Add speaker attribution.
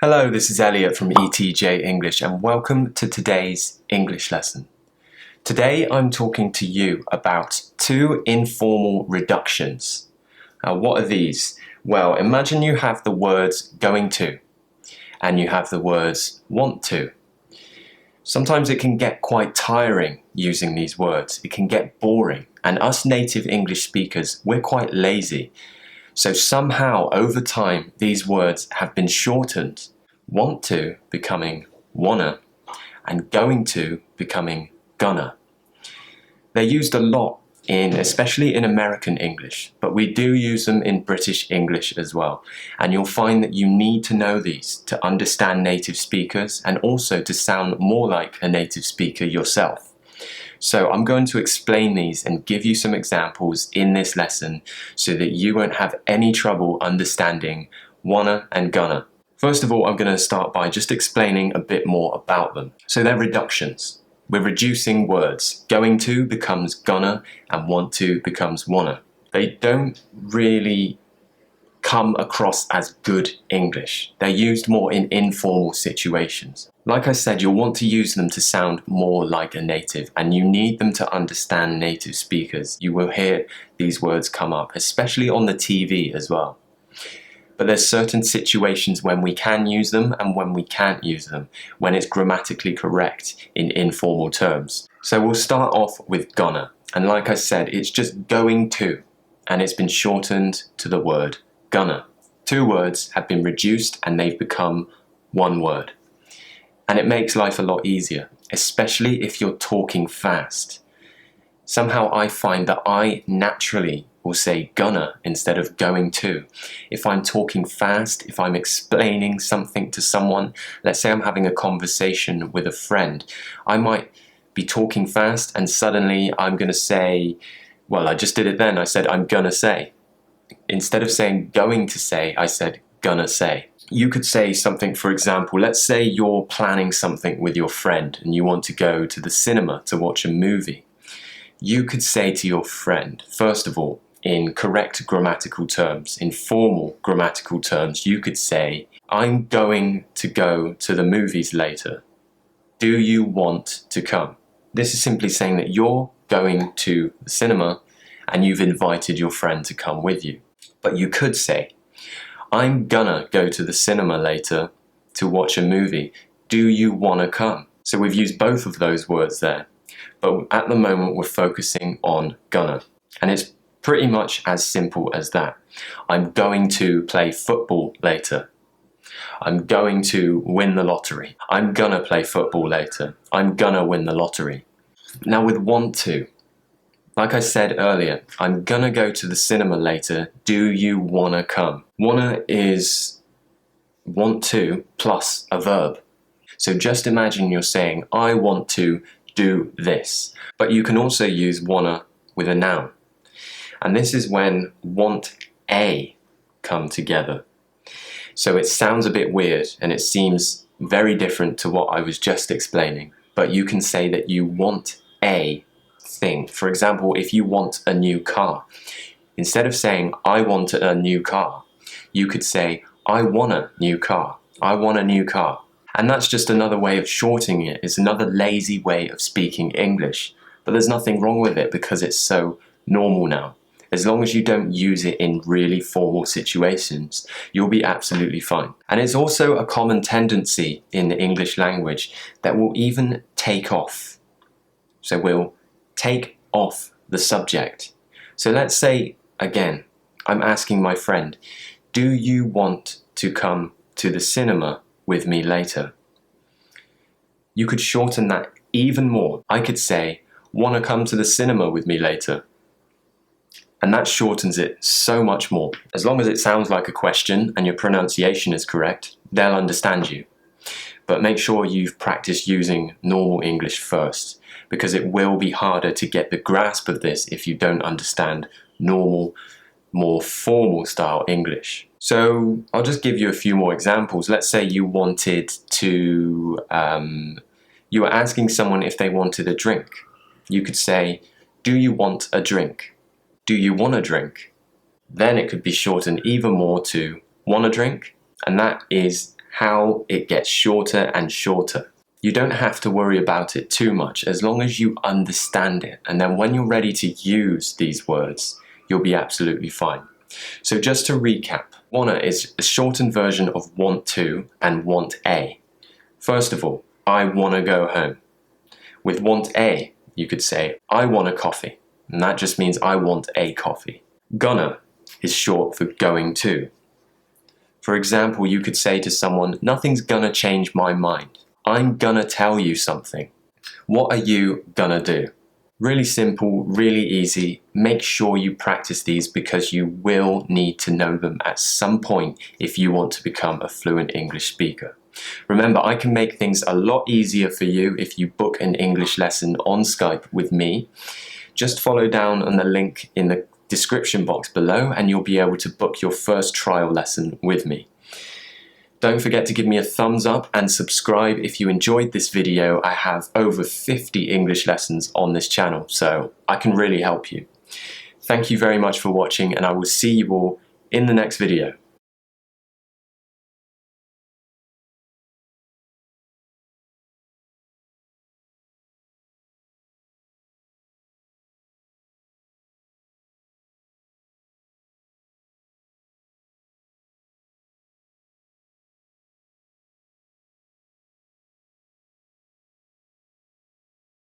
Speaker 1: Hello, this is Elliot from ETJ English and welcome to today's English lesson. Today I'm talking to you about two informal reductions. What are these? Well, imagine you have the words going to and you have the words want to. Sometimes it can get quite tiring using these words. It can get boring, and us native English speakers, we're quite lazy. So somehow over time these words have been shortened. Want to becoming wanna and going to becoming gonna. They're used a lot especially in American English, but we do use them in British English as well. And you'll find that you need to know these to understand native speakers and also to sound more like a native speaker yourself. So I'm going to explain these and give you some examples in this lesson so that you won't have any trouble understanding wanna and gonna. First of all, I'm going to start by just explaining a bit more about them. So they're reductions. We're reducing words. Going to becomes gonna and want to becomes wanna. They don't really come across as good English. They're used more in informal situations. Like I said, you'll want to use them to sound more like a native, and you need them to understand native speakers. You will hear these words come up, especially on the TV as well. But there's certain situations when we can use them and when we can't use them, when it's grammatically correct in informal terms. So we'll start off with gonna. And like I said, it's just going to, and it's been shortened to the word gonna. Two words have been reduced and they've become one word. And it makes life a lot easier, especially if you're talking fast. Somehow I find that I naturally will say gonna instead of going to. If I'm talking fast, if I'm explaining something to someone, let's say I'm having a conversation with a friend, I might be talking fast and suddenly I'm gonna say, well, I just did it then, I said I'm gonna say. Instead of saying going to say, I said gonna say. You could say something, for example, let's say you're planning something with your friend and you want to go to the cinema to watch a movie. You could say to your friend, first of all, in correct grammatical terms, in formal grammatical terms, you could say, I'm going to go to the movies later. Do you want to come? This is simply saying that you're going to the cinema and you've invited your friend to come with you. But you could say, I'm gonna go to the cinema later to watch a movie. Do you want to come? So we've used both of those words there. But at the moment we're focusing on gonna. And it's pretty much as simple as that. I'm going to play football later. I'm going to win the lottery. I'm gonna play football later. I'm gonna win the lottery. Now with want to, like I said earlier, I'm gonna go to the cinema later. Do you wanna come? Wanna is want to plus a verb. So just imagine you're saying, I want to do this. But you can also use wanna with a noun. And this is when want a come together. So it sounds a bit weird and it seems very different to what I was just explaining. But you can say that you want a thing. For example, if you want a new car, instead of saying I want a new car, you could say I want a new car. I want a new car. And that's just another way of shortening it. It's another lazy way of speaking English. But there's nothing wrong with it because it's so normal now. As long as you don't use it in really formal situations, you'll be absolutely fine. And it's also a common tendency in the English language that we'll even take off. So we'll take off the subject. So let's say, again, I'm asking my friend, do you want to come to the cinema with me later? You could shorten that even more. I could say, wanna come to the cinema with me later? And that shortens it so much more. As long as it sounds like a question and your pronunciation is correct, they'll understand you. But make sure you've practiced using normal English first, because it will be harder to get the grasp of this if you don't understand normal, more formal style English. So I'll just give you a few more examples. Let's say you wanted to, you were asking someone if they wanted a drink. You could say, do you want a drink? Do you want a drink? Then it could be shortened even more to want a drink, and that is how it gets shorter and shorter. You don't have to worry about it too much as long as you understand it, and then when you're ready to use these words, you'll be absolutely fine. So just to recap, wanna is a shortened version of want to and want a. First of all, I wanna go home. With want a, you could say, I want a coffee, and that just means I want a coffee. Gonna is short for going to. For example, you could say to someone, nothing's gonna change my mind. I'm gonna tell you something. What are you gonna do? Really simple, really easy. Make sure you practice these because you will need to know them at some point if you want to become a fluent English speaker. Remember, I can make things a lot easier for you if you book an English lesson on Skype with me. Just follow down on the link in the description box below and you'll be able to book your first trial lesson with me. Don't forget to give me a thumbs up and subscribe if you enjoyed this video. I have over 50 English lessons on this channel, so I can really help you. Thank you very much for watching, and I will see you all in the next video.